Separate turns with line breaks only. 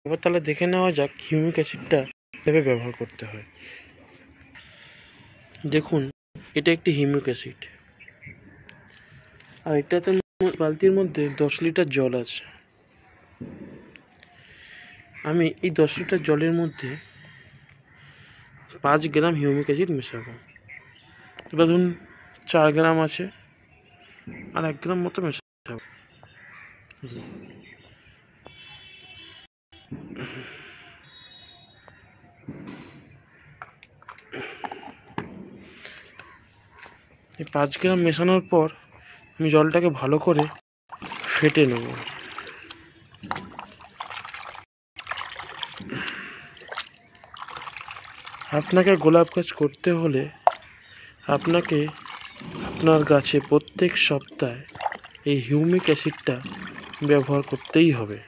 এবার তাহলে দেখে নেওয়া যাক হিউমিক অ্যাসিডটা কীভাবে ব্যবহার করতে হয়। দেখুন, এটা একটি হিউমিক অ্যাসিড, আর এটাতে বালতির মধ্যে 10 লিটার জল আছে। আমি এই 10 লিটার জলের মধ্যে 5 গ্রাম হিউমিক অ্যাসিড মেশাবো। এবার ধরুন 4 গ্রাম আছে, আর 1 গ্রাম মতো মেশাবো। এই 5 গ্রাম মেশানোর পর আমি জলটাকে ভালো করে ফেটে নেব। আপনাকে গোলাপ গাছ করতে হলে আপনাকে আপনার গাছে প্রত্যেক সপ্তাহে এই হিউমিক অ্যাসিডটা ব্যবহার করতেই হবে।